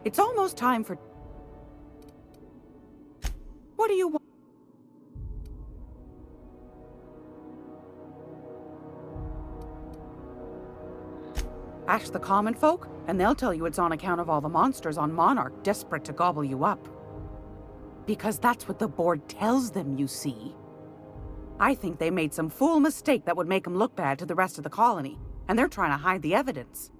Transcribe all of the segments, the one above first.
It's almost time for... What do you want? Ask the common folk, and they'll tell you it's on account of all the monsters on Monarch desperate to gobble you up. Because that's what the board tells them, you see. I think they made some fool mistake that would make them look bad to the rest of the colony, and they're trying to hide the evidence.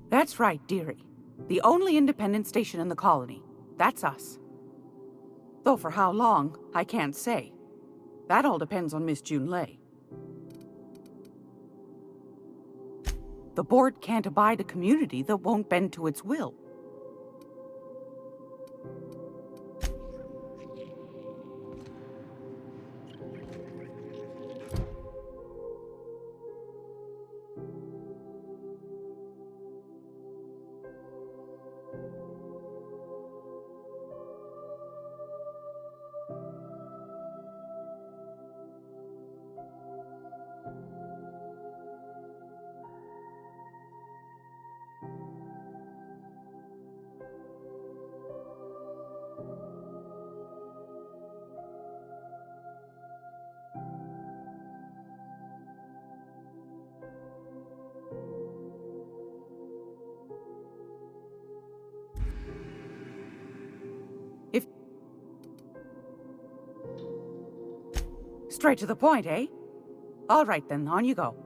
That's right, dearie. The only independent station in the colony. That's us. Though for how long, I can't say. That all depends on Miss Junlei. The board can't abide a community that won't bend to its will. Straight to the point, eh? All right then, on you go.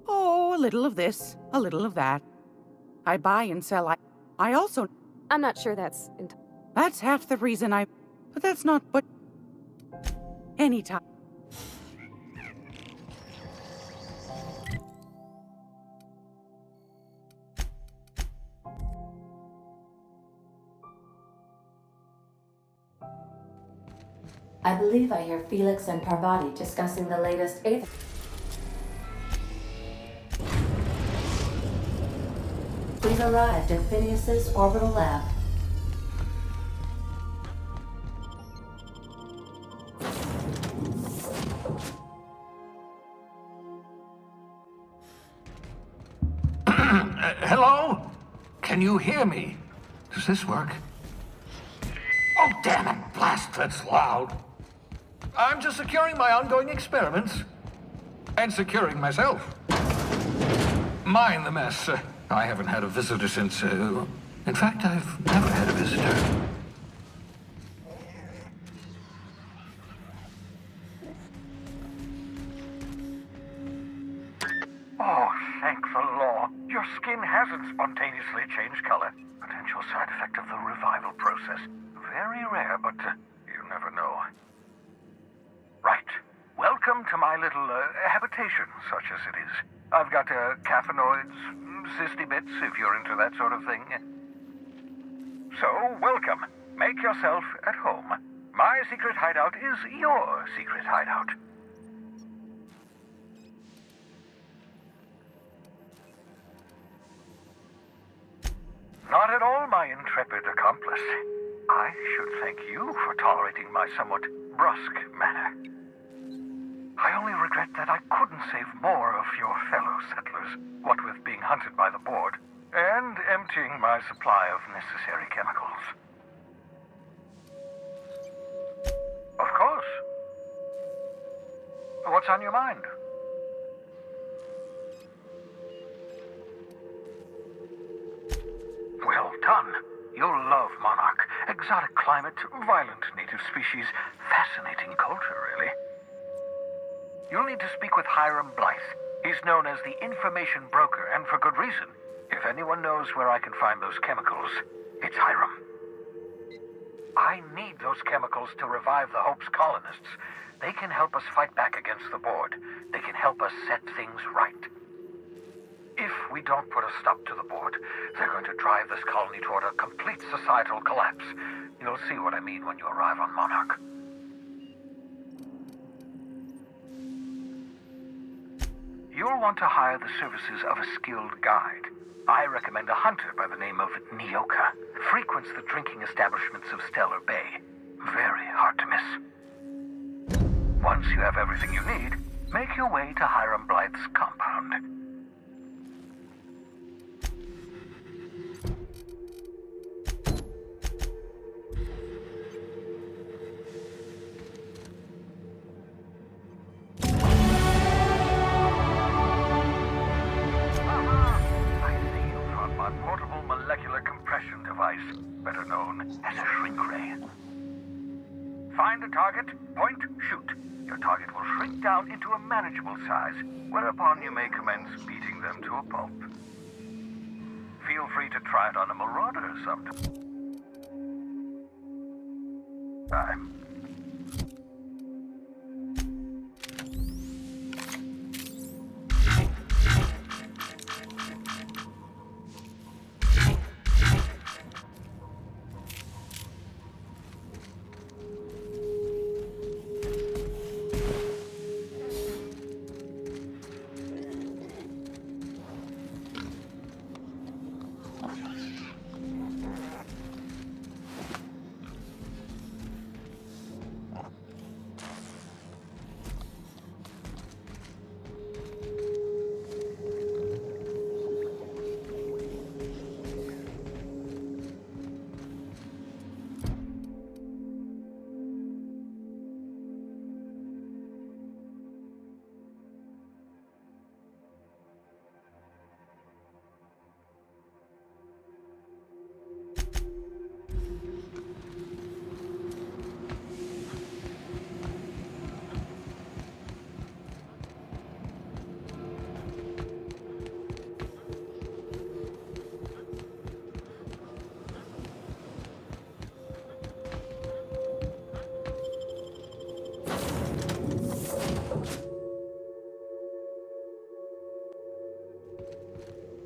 Oh, a little of this, a little of that. I buy and sell. I also... I'm not sure that's... That's half the reason I... But that's not... But... Anytime. I believe I hear Felix and Parvati discussing the latest Aether. We've arrived at Phineas's orbital lab. Hello? Can you hear me? Does this work? Oh, damn it! Blast, that's loud. I'm just securing my ongoing experiments. And securing myself. Mind the mess. I haven't had a visitor since... in fact, I've never had a visitor. Oh, thank the law. Your skin hasn't spontaneously changed color. Potential side effect of the revival process. Very rare, but you never know. Right. Welcome to my little habitation, such as it is. I've got caffeinoids, cysty bits, if you're into that sort of thing. So, welcome. Make yourself at home. My secret hideout is your secret hideout. Not at all, my intrepid accomplice. I should thank you for tolerating my somewhat brusque manner. I only regret that I couldn't save more of your fellow settlers, what with being hunted by the board, and emptying my supply of necessary chemicals. Of course. What's on your mind? Well done. You'll love Monarch. Exotic climate, violent native species, fascinating culture, really. You'll need to speak with Hiram Blythe. He's known as the information broker, and for good reason. If anyone knows where I can find those chemicals, it's Hiram. I need those chemicals to revive the Hope's colonists. They can help us fight back against the board. They can help us set things right. If we don't put a stop to the board, they're going to drive this colony toward a complete societal collapse. You'll see what I mean when you arrive on Monarch. You'll want to hire the services of a skilled guide. I recommend a hunter by the name of Nyoka. Frequents the drinking establishments of Stellar Bay. Very hard to miss. Once you have everything you need, Make your way to Hiram Blythe's compound. I see you from my portable molecular compression device, better known as a shrink ray. Find a target, point, shoot. Your target will shrink down into a manageable size, whereupon you may commence beating them to a pulp. Feel free to try it on a marauder sometime.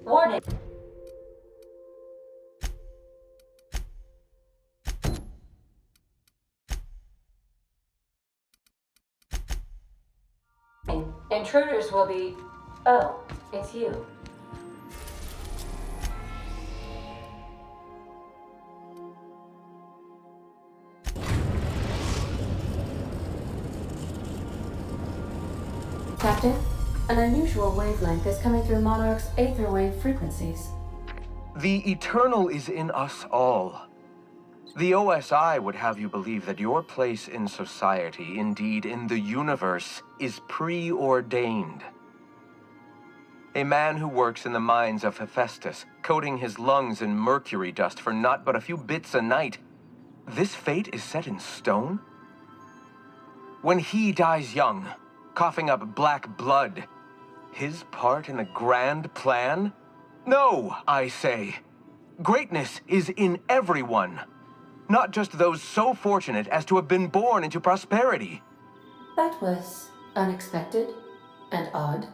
Warning! Intruders will be... Oh, it's you. Captain, an unusual wavelength is coming through Monarch's aether wave frequencies. The eternal is in us all. The OSI would have you believe that your place in society, indeed in the universe, is preordained. A man who works in the mines of Hephaestus, coating his lungs in mercury dust for not but a few bits a night. This fate is set in stone? When he dies young, coughing up black blood, his part in the grand plan? No, I say. Greatness is in everyone. Not just those so fortunate as to have been born into prosperity. That was unexpected and odd.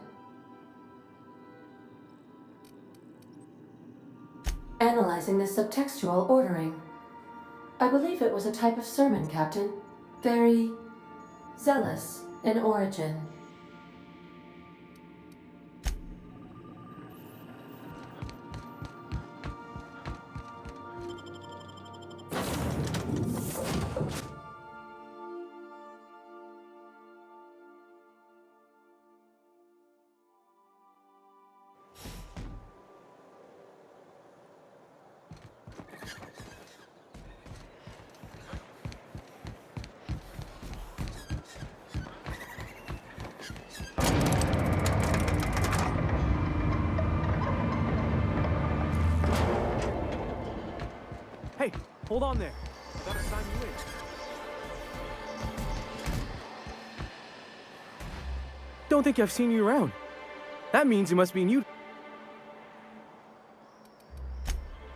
Analyzing the subtextual ordering. I believe it was a type of sermon, Captain. Very zealous in origin. Hey, hold on there. I gotta sign you in. Don't think I've seen you around. That means you must be new.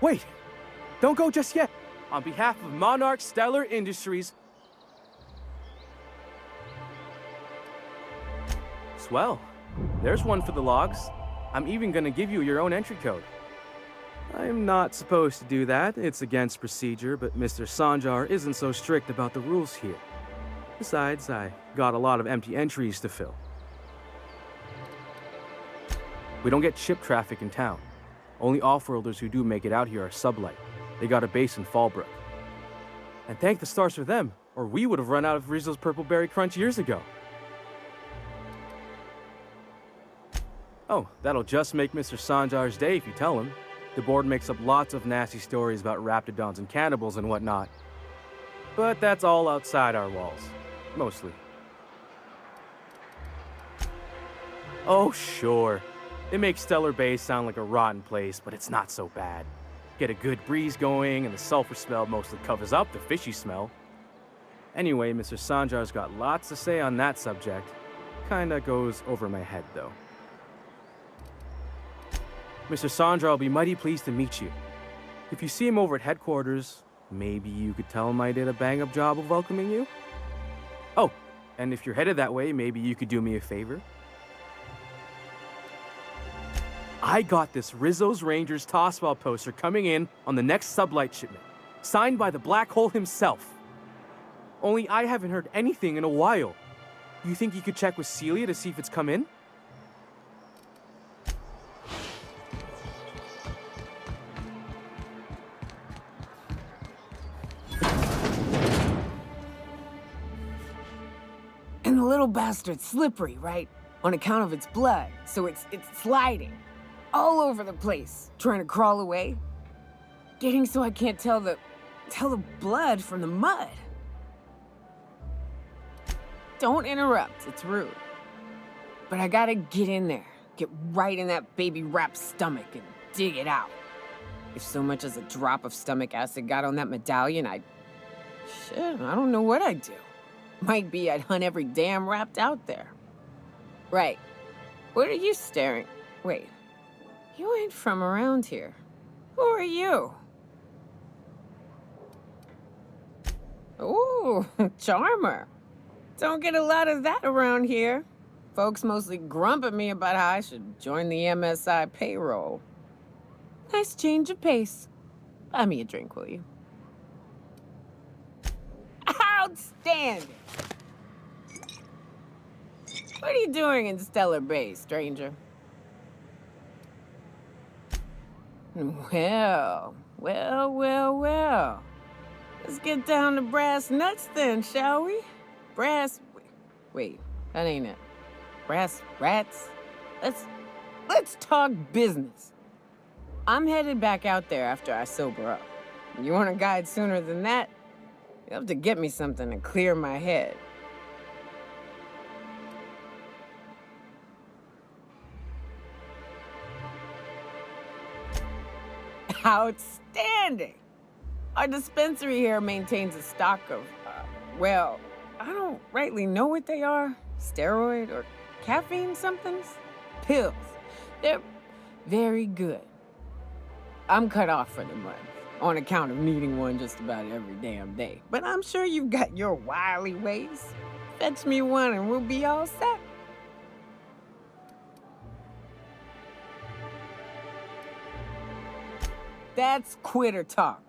Wait, don't go just yet. On behalf of Monarch Stellar Industries. Swell. There's one for the logs. I'm even gonna give you your own entry code. I'm not supposed to do that. It's against procedure, but Mr. Sanjar isn't so strict about the rules here. Besides, I got a lot of empty entries to fill. We don't get ship traffic in town. Only off-worlders who do make it out here are Sublight. They got a base in Fallbrook. And thank the stars for them, or we would have run out of Rizzo's Purple Berry Crunch years ago. Oh, that'll just make Mr. Sanjar's day if you tell him. The board makes up lots of nasty stories about raptidons and cannibals and whatnot. But that's all outside our walls. Mostly. Oh, sure. It makes Stellar Base sound like a rotten place, but it's not so bad. Get a good breeze going, and the sulfur smell mostly covers up the fishy smell. Anyway, Mr. Sanjar's got lots to say on that subject. Kinda goes over my head, though. Mr. Sanjar will be mighty pleased to meet you. If you see him over at headquarters, maybe you could tell him I did a bang-up job of welcoming you? Oh, and if you're headed that way, maybe you could do me a favor? I got this Rizzo's Rangers tossball poster coming in on the next sublight shipment, signed by the Black Hole himself. Only I haven't heard anything in a while. You think you could check with Celia to see if it's come in? And the little bastard's slippery, right? On account of its blood, so it's sliding. All over the place, trying to crawl away. Getting so I can't tell the blood from the mud. Don't interrupt, it's rude. But I gotta get in there, get right in that baby rap's stomach and dig it out. If so much as a drop of stomach acid got on that medallion, shit, I don't know what I'd do. Might be I'd hunt every damn rapt out there. Right. What are you staring? Wait. You ain't from around here. Who are you? Ooh, charmer. Don't get a lot of that around here. Folks mostly grump at me about how I should join the MSI payroll. Nice change of pace. Buy me a drink, will you? Outstanding! What are you doing in Stellar Base, stranger? Well. Let's get down to brass nuts then, shall we? Wait, that ain't it. Brass rats? Let's talk business. I'm headed back out there after I sober up. You want a guide sooner than that? You'll have to get me something to clear my head. Outstanding! Our dispensary here maintains a stock of, well, I don't rightly know what they are. Steroid or caffeine somethings? Pills. They're very good. I'm cut off for the month, on account of needing one just about every damn day. But I'm sure you've got your wily ways. Fetch me one and we'll be all set. That's quitter talk.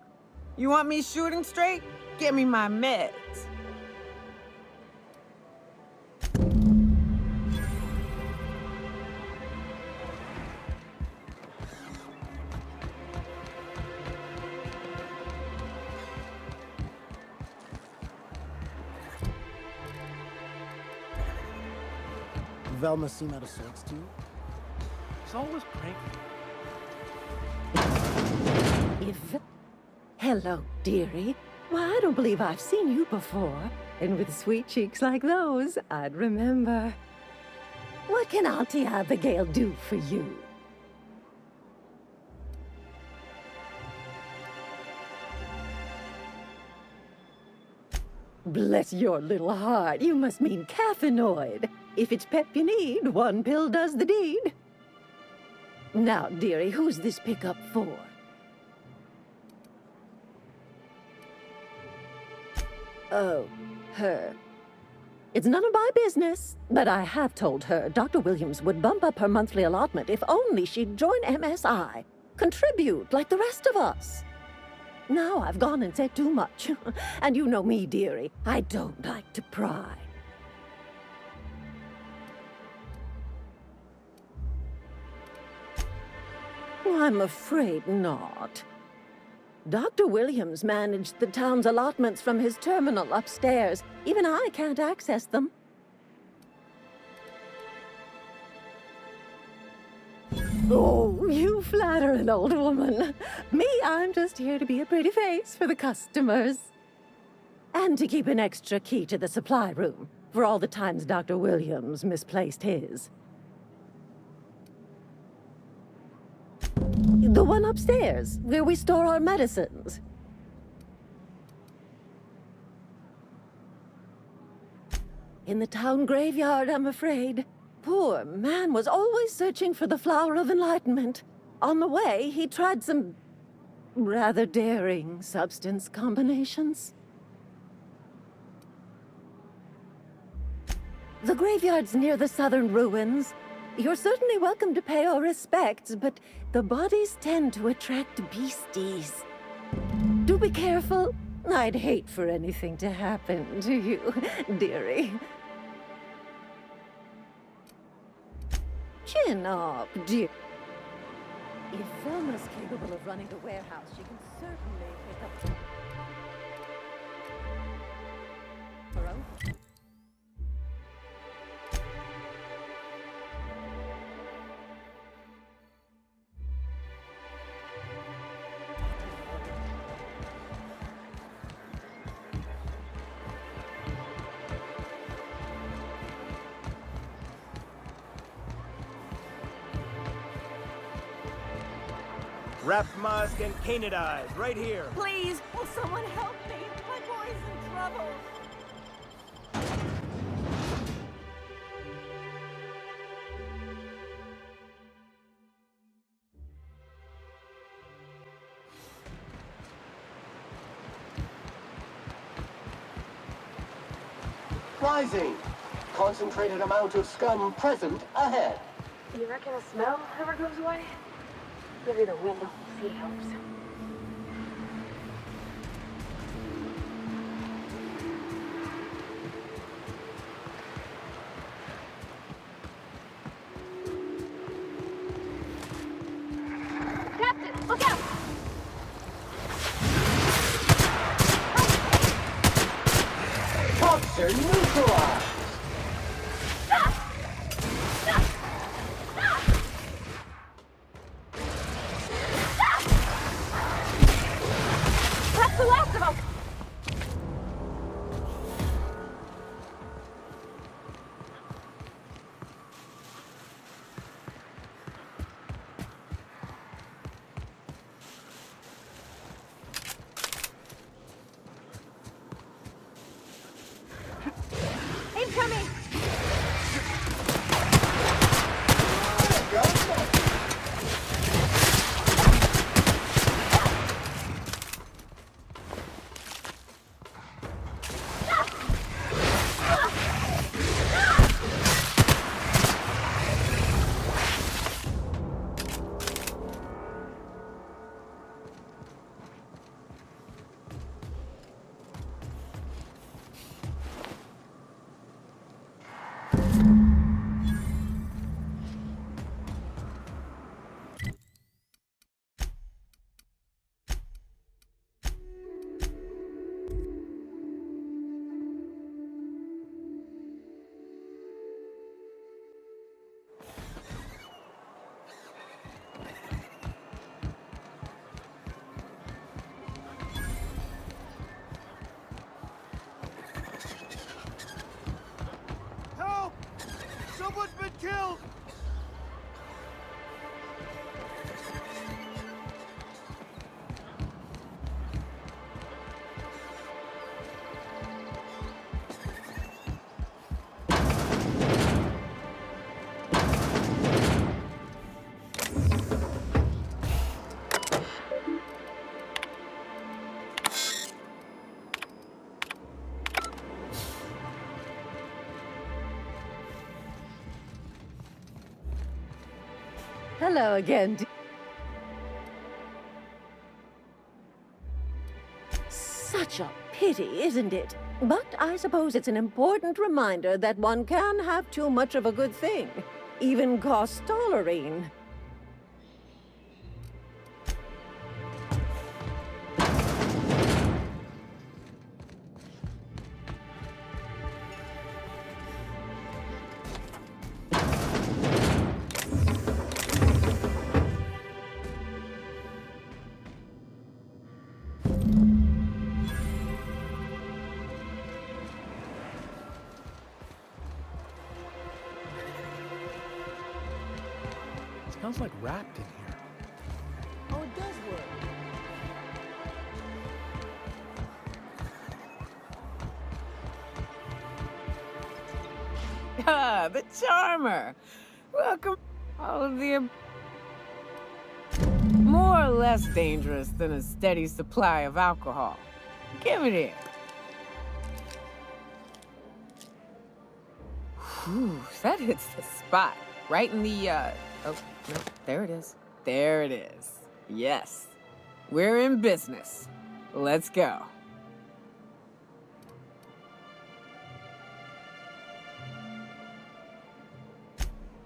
You want me shooting straight? Give me my meds. Velma seem out of sorts to you? She's always cranky. Hello, dearie. Why, I don't believe I've seen you before. And with sweet cheeks like those, I'd remember. What can Auntie Abigail do for you? Bless your little heart, you must mean caffeinoid. If it's pep you need, one pill does the deed. Now, dearie, who's this pickup for? Oh, her. It's none of my business, but I have told her Dr. Williams would bump up her monthly allotment if only she'd join MSI. Contribute like the rest of us. Now I've gone and said too much. And you know me, dearie. I don't like to pry. I'm afraid not. Dr. Williams managed the town's allotments from his terminal upstairs. Even I can't access them. Oh, you flatter an old woman. Me, I'm just here to be a pretty face for the customers. And to keep an extra key to the supply room for all the times Dr. Williams misplaced his. The one upstairs, where we store our medicines. In the town graveyard, I'm afraid. Poor man was always searching for the Flower of Enlightenment. On the way, he tried some rather daring substance combinations. The graveyard's near the southern ruins. You're certainly welcome to pay our respects, but the bodies tend to attract beasties. Do be careful. I'd hate for anything to happen to you, dearie. Chin up, dear. If Velma's capable of running the warehouse, she can certainly pick up her own. Wrap Mask and Canadize, right here. Please, will someone help me? My boy's in trouble. Rising. Concentrated amount of scum present ahead. You reckon the smell ever goes away? Maybe the wind off the sea helps. Captain, look out! Toxin neutralized. That's the last of them! Incoming! Help! Someone's been killed! Hello again. Such a pity, isn't it? But I suppose it's an important reminder that one can have too much of a good thing, even cost tolerine. Smells like wrapped in here. Oh, it does work. Ah, the charmer. Welcome. All of the more or less dangerous than a steady supply of alcohol. Give it here. Whew, that hits the spot. Right in the, oh, no, there it is. There it is. Yes. We're in business. Let's go.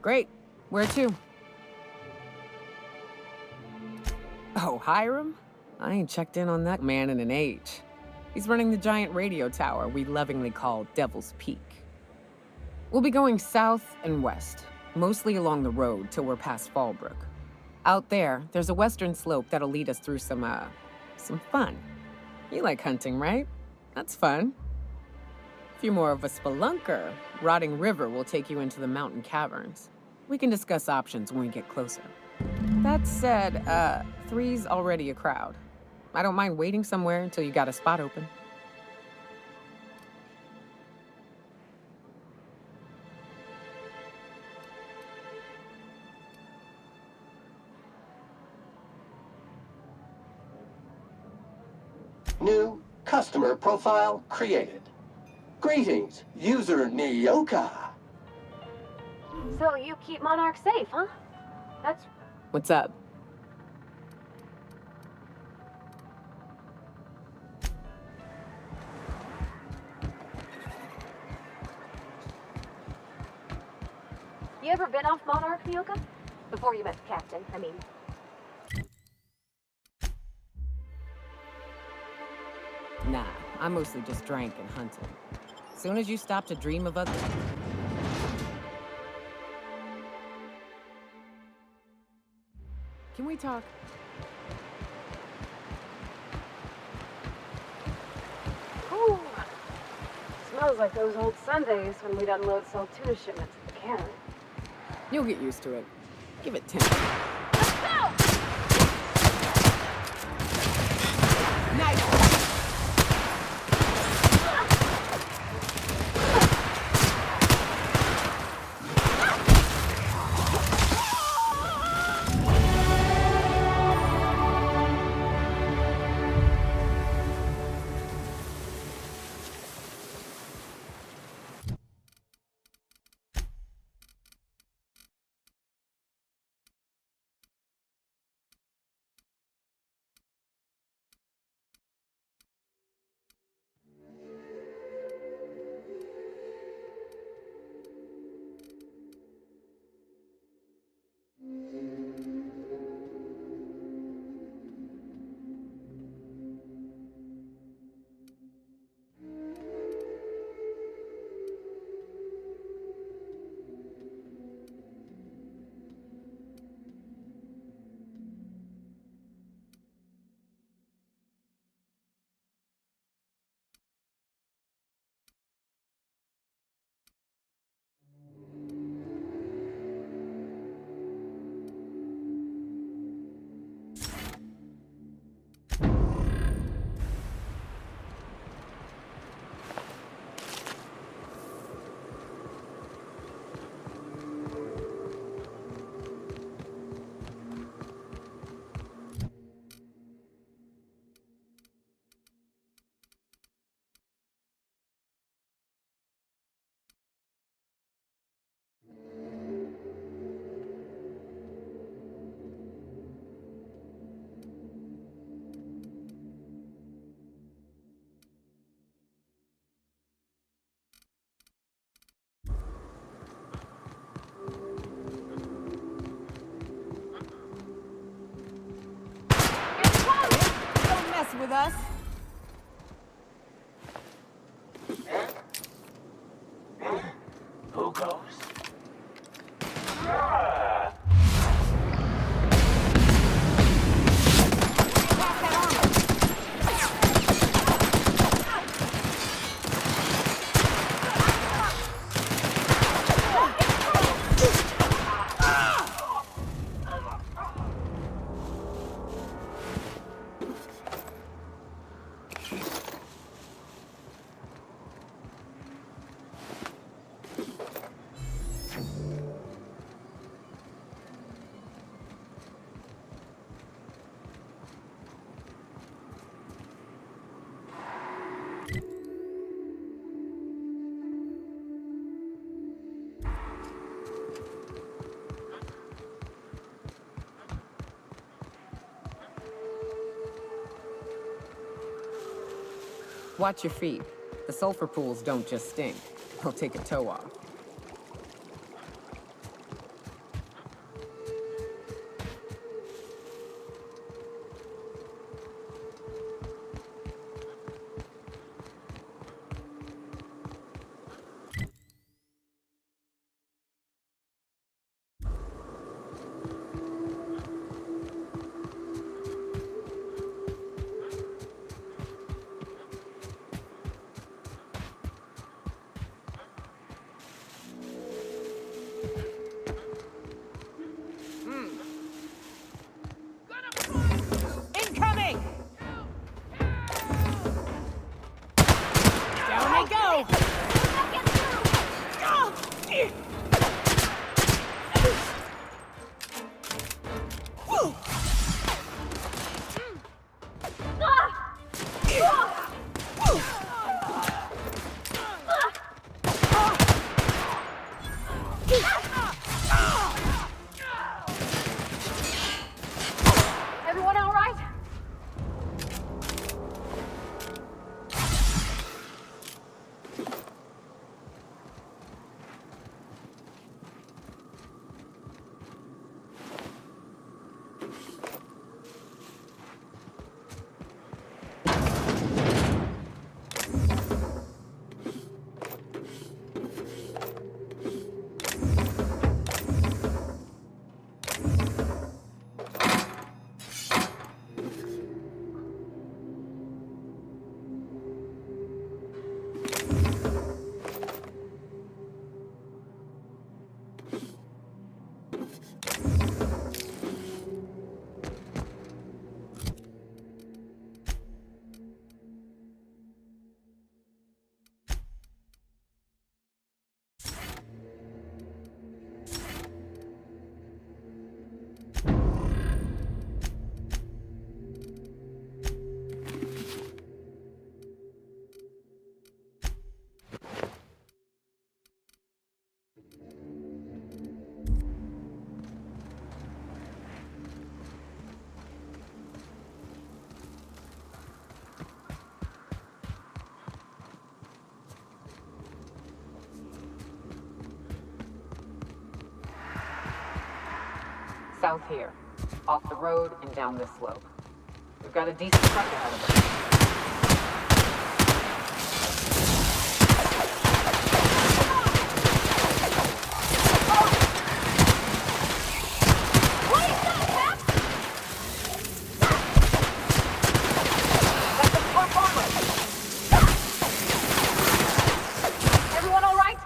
Great. Where to? Oh, Hiram? I ain't checked in on that man in an age. He's running the giant radio tower we lovingly call Devil's Peak. We'll be going south and west, mostly along the road till we're past Fallbrook. Out there, there's a western slope that'll lead us through some fun. You like hunting, right? That's fun. If you're more of a spelunker, Rotting River will take you into the mountain caverns. We can discuss options when we get closer. That said, 3's already a crowd. I don't mind waiting somewhere until you got a spot open. New customer profile created. Greetings, user Nyoka. So you keep Monarch safe, huh? That's... What's up? You ever been off Monarch, Nyoka? Before you met the captain, I mean. Nah, I mostly just drank and hunted. Soon as you stop to dream of other... Can we talk? Ooh. Smells like those old Sundays when we'd unload Saltuna shipments at the cannon. You'll get used to it. Give it 10. Let's go! Nice! Don't mess with us. Who goes? Watch your feet. The sulfur pools don't just stink. They'll take a toe off. Incoming! Down they go! Everyone all right? South here. Off the road and down this slope. We've got a decent truck ahead of us. Everyone all right?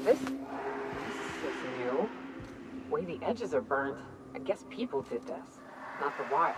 This is new. The way the edges are burnt, I guess people did this, not the wild.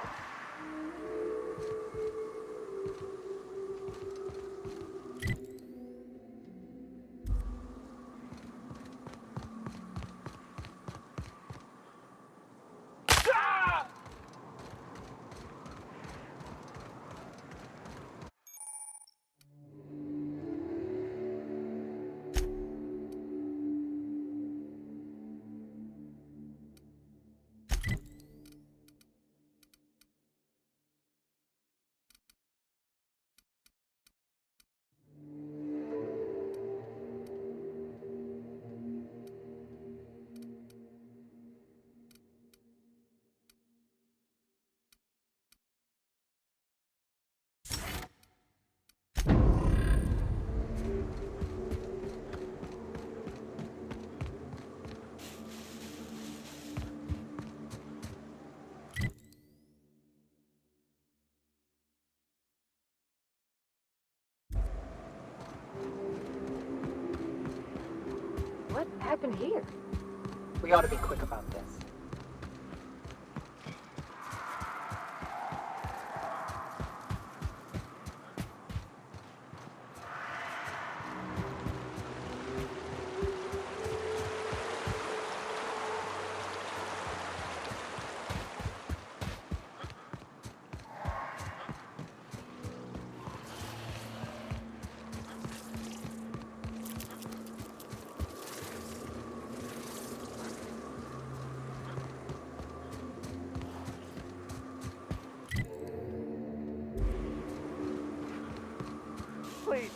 What happened here? We ought to be quick about this. please.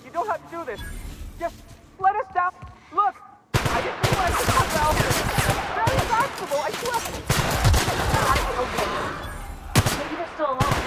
You don't have to do this. Just let us down. Look, I didn't realize this was Val. It's very fashionable, I swear. Maybe they're still alive.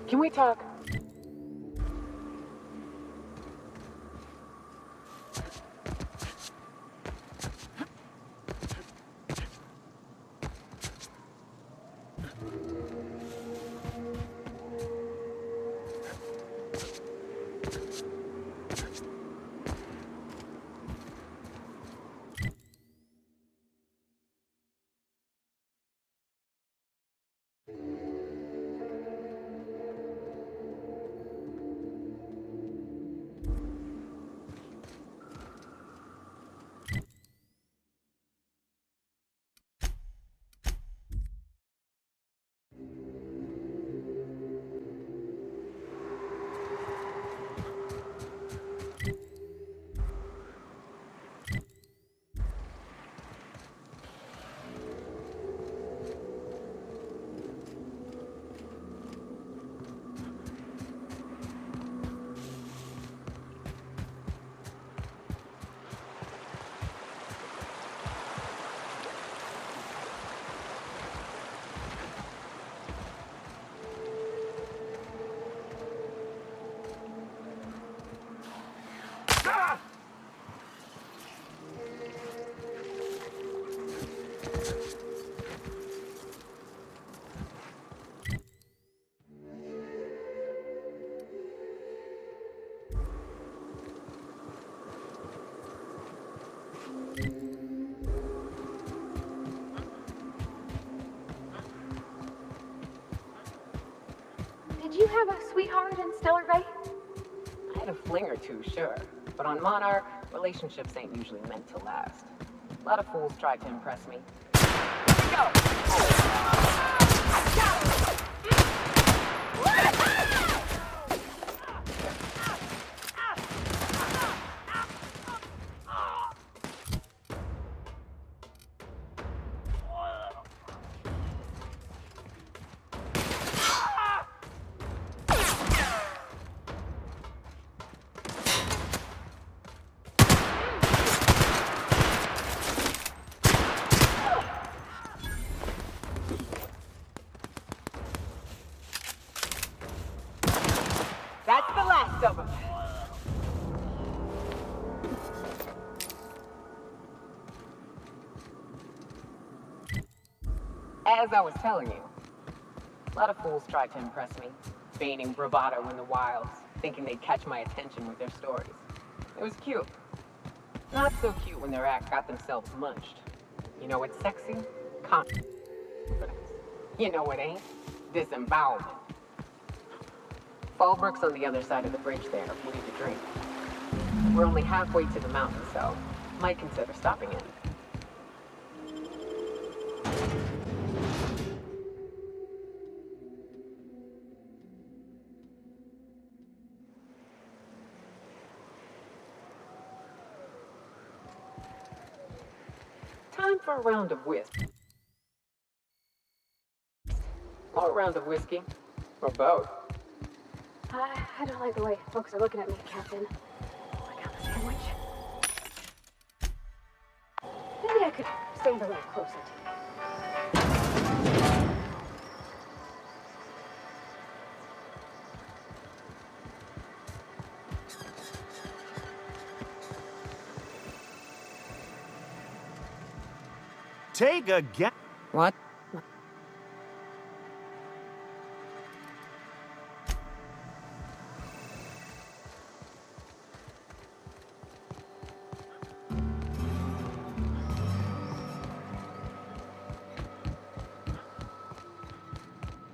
Can we talk? did you have a sweetheart in Stellar Bay? I had a fling or two, sure. But on Monarch, relationships ain't usually meant to last. A lot of fools try to impress me. Here we go! That's the last of them. As I was telling you, a lot of fools tried to impress me, feigning bravado in the wilds, thinking they'd catch my attention with their stories. It was cute. Not so cute when their act got themselves munched. You know what's sexy? Confidence. You know what ain't? Disembowelment. Fallbrook's on the other side of the bridge there if you need a drink. We're only halfway to the mountain, so might consider stopping in. Time for a round of whiskey. Or a round of whiskey. Or both. I don't like the way folks are looking at me, Captain. Like I'm a sandwich. Maybe I could stand a little closer to you. Take a guess. What?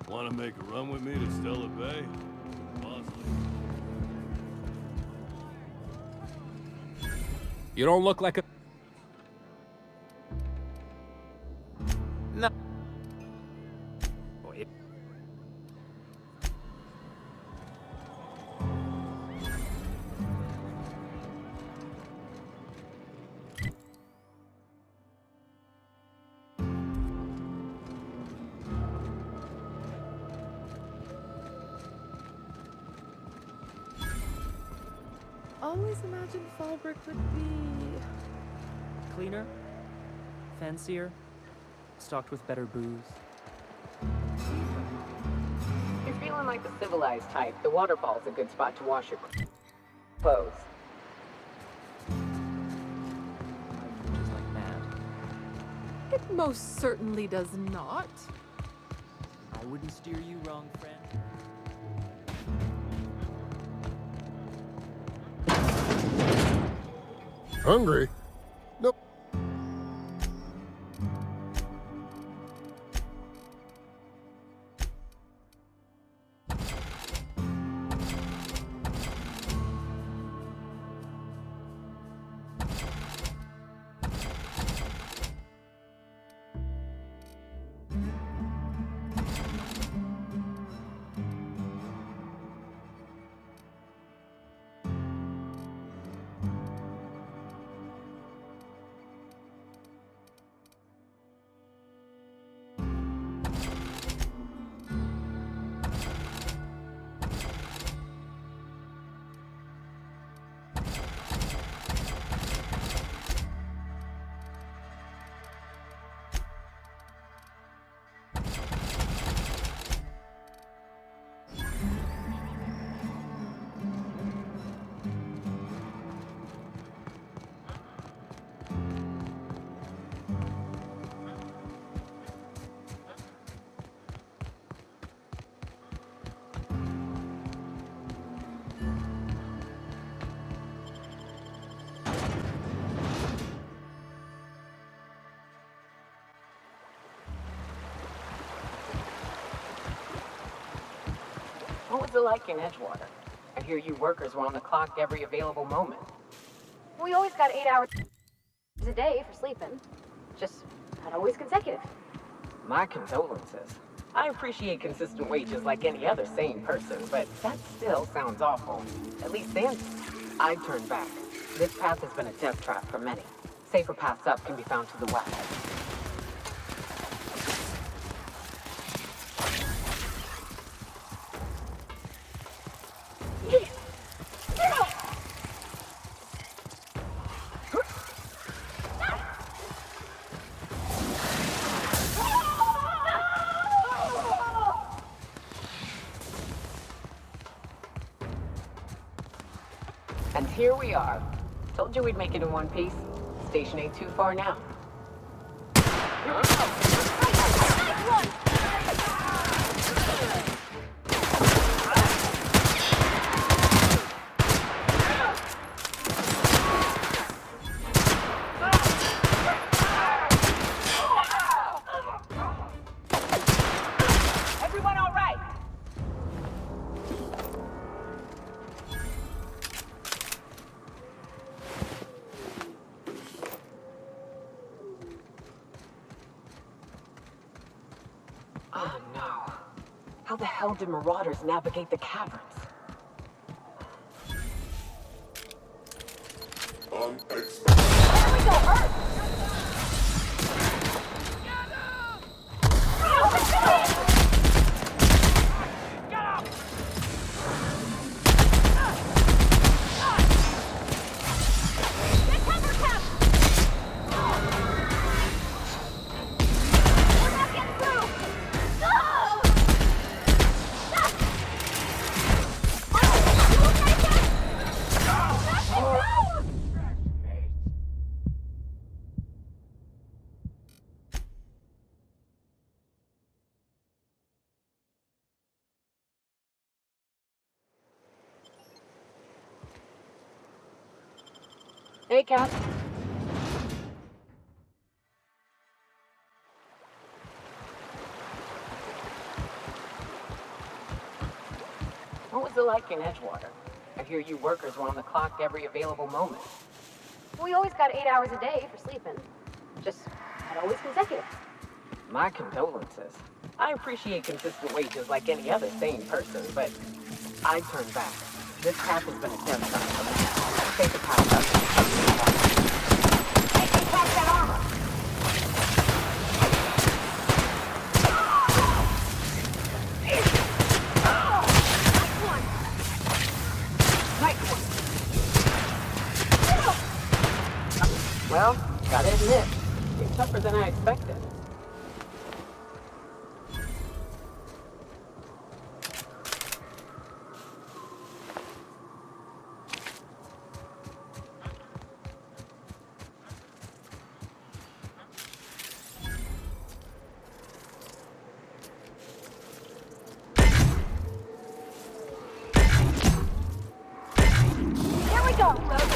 Want to make a run with me to Stellar Bay? Bosley. You don't look like a... No. Wait. Always imagined Fallbrook would be cleaner, fancier, stocked with better booze. If you're feeling like the civilized type, the waterfall's a good spot to wash your clothes. Just like mad. It most certainly does not. I wouldn't steer you wrong, friend. Hungry? Nope. was it like in Edgewater? I hear you workers were on the clock every available moment. We always got 8 hours a day for sleeping. Just not always consecutive. My condolences. I appreciate consistent wages like any other sane person, but that still sounds awful. At least then, I'd turn back. This path has been a death trap for many. Safer paths up can be found to the west. And here we are. Told you we'd make it in one piece. Station ain't too far now. Everyone all right? Oh no. How the hell did marauders navigate the caverns? Hey, Cap. What was it like in Edgewater? I hear you workers were on the clock every available moment. We always got 8 hours a day for sleeping. Just not always consecutive. My condolences. I appreciate consistent wages like any other sane person, but I'd turn back. This path has been a death trap for me. Take the path up. Hey, take back that armor! Well, gotta admit, you're tougher than I expected. Here we go, Rose.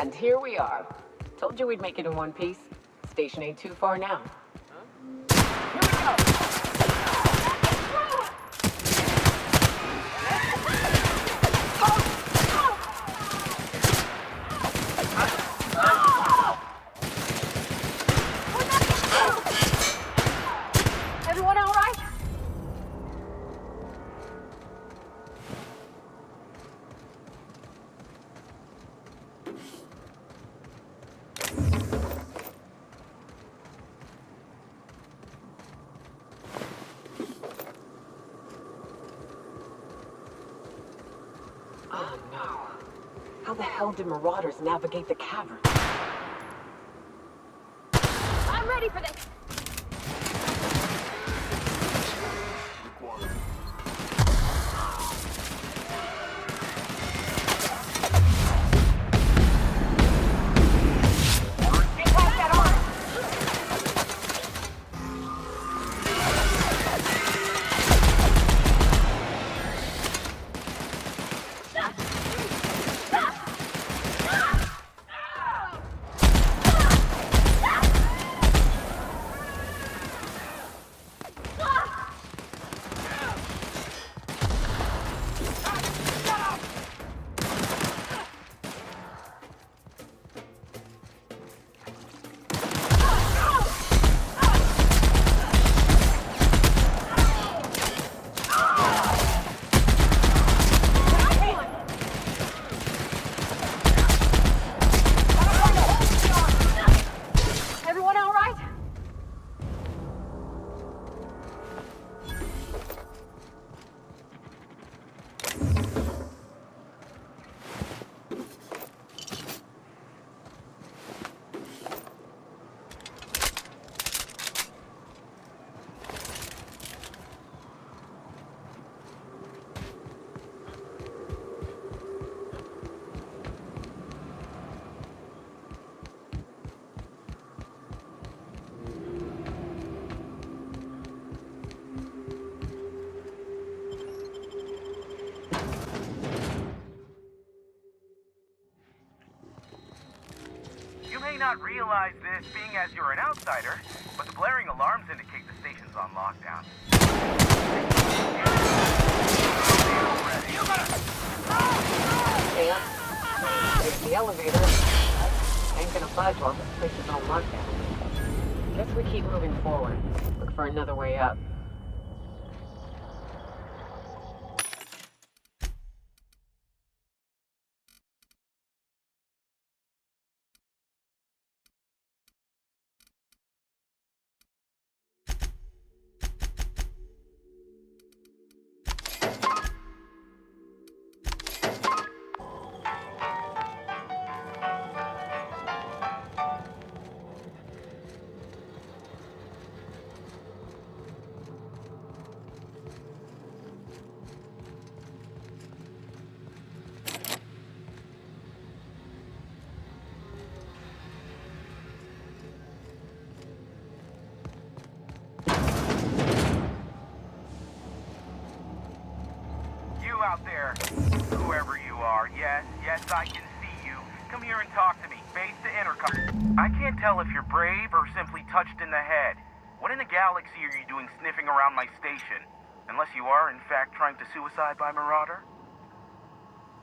And here we are. Told you we'd make it in one piece. Station ain't too far now. Here we go! Everyone all right? Oh no. How the hell did Marauders navigate the cavern? I'm ready for this. Everyone all right? You may not realize this, being as you're an outsider, but the blaring alarms indicate the station's on lockdown. Yeah. There's the elevator. Ain't gonna budge while this place is on lockdown. Guess we keep moving forward. Look for another way up. Out there, whoever you are, yes, I can see you. Come here and talk to me. Face the intercom. I can't tell if you're brave or simply touched in the head. What in the galaxy are you doing sniffing around my station? Unless you are, in fact, trying to suicide by Marauder?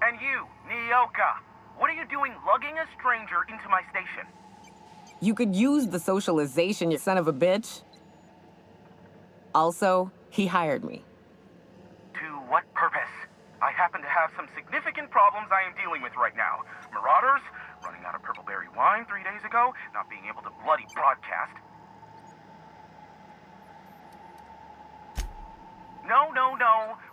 And you, Nyoka, what are you doing lugging a stranger into my station? You could use the socialization, you son of a bitch. Also, he hired me. To what purpose? I happen to have some significant problems I am dealing with right now. Marauders, running out of purple berry wine 3 days ago, not being able to bloody broadcast. No.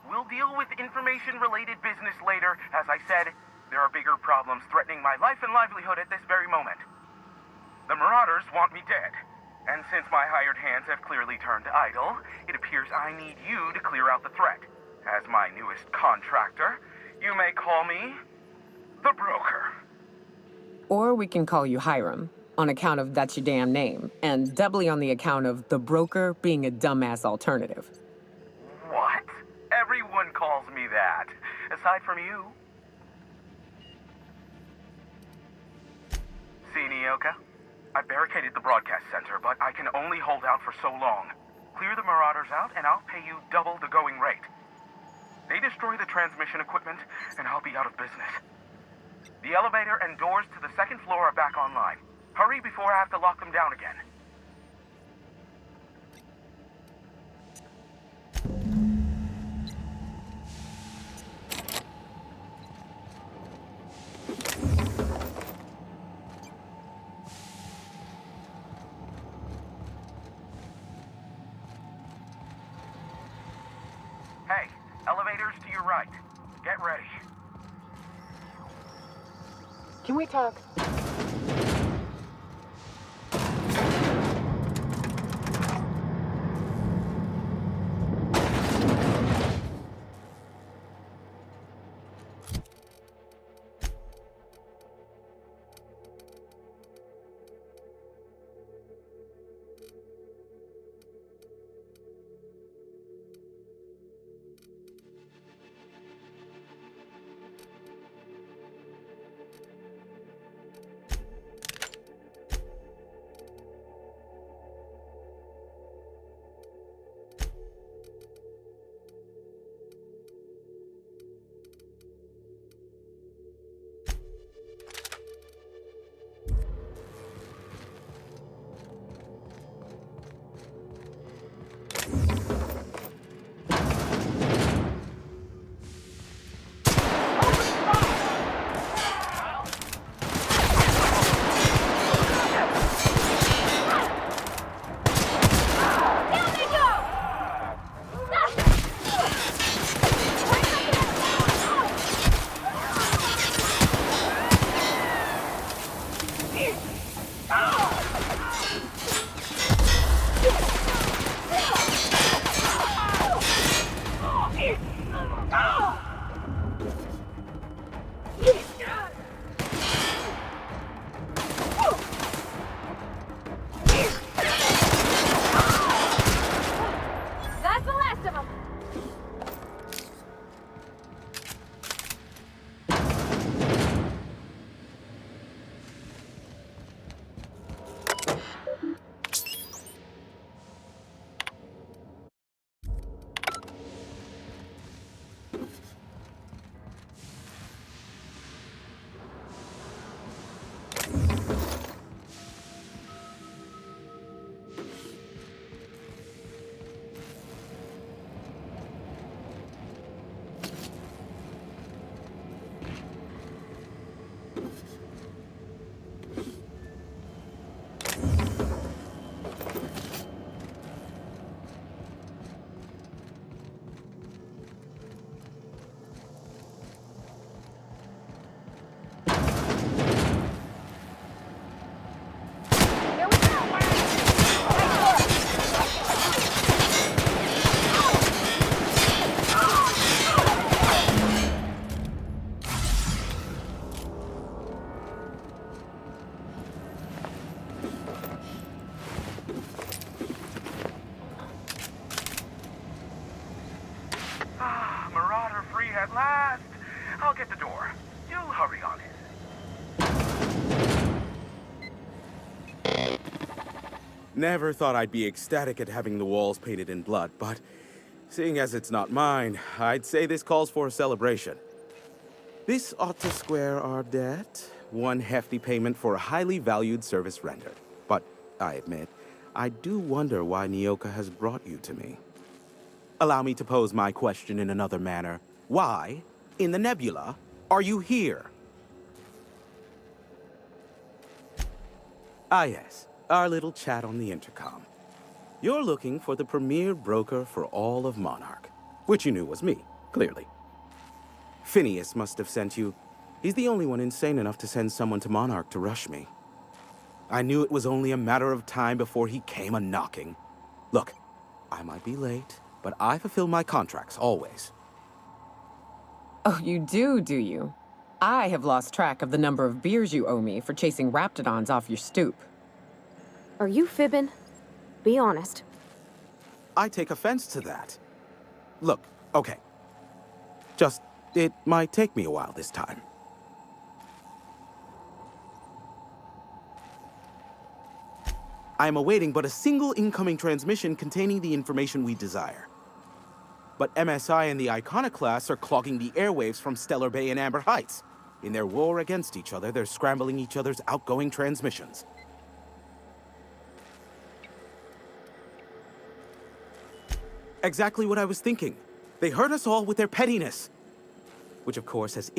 We'll deal with information-related business later. As I said, there are bigger problems threatening my life and livelihood at this very moment. The Marauders want me dead. And since my hired hands have clearly turned idle, it appears I need you to clear out the threat. As my newest contractor, you may call me the Broker. Or we can call you Hiram, on account of that's your damn name, and doubly on the account of the Broker being a dumbass alternative. What? Everyone calls me that, aside from you. See, Nyoka? I barricaded the broadcast center, but I can only hold out for so long. Clear the Marauders out, and I'll pay you double the going rate. They destroy the transmission equipment, and I'll be out of business. The elevator and doors to the second floor are back online. Hurry before I have to lock them down again. Hey, elevators to your right. Get ready. Can we talk? That's the last of them. Marauder free at last. I'll get the door. You hurry on in. Never thought I'd be ecstatic at having the walls painted in blood, but seeing as it's not mine, I'd say this calls for a celebration. This ought to square our debt. One hefty payment for a highly valued service rendered. But I admit, I do wonder why Nyoka has brought you to me. Allow me to pose my question in another manner. Why, in the nebula, are you here? Ah yes, our little chat on the intercom. You're looking for the premier broker for all of Monarch, which you knew was me, clearly. Phineas must have sent you. He's the only one insane enough to send someone to Monarch to rush me. I knew it was only a matter of time before he came a-knocking. Look, I might be late, but I fulfill my contracts, always. Oh, you do you? I have lost track of the number of beers you owe me for chasing Raptidons off your stoop. Are you fibbing? Be honest. I take offense to that. Look, okay. Just, it might take me a while this time. I am awaiting but a single incoming transmission containing the information we desire. But MSI and the Iconoclasts are clogging the airwaves from Stellar Bay and Amber Heights. In their war against each other, they're scrambling each other's outgoing transmissions. Exactly what I was thinking. They hurt us all with their pettiness. Which, of course, has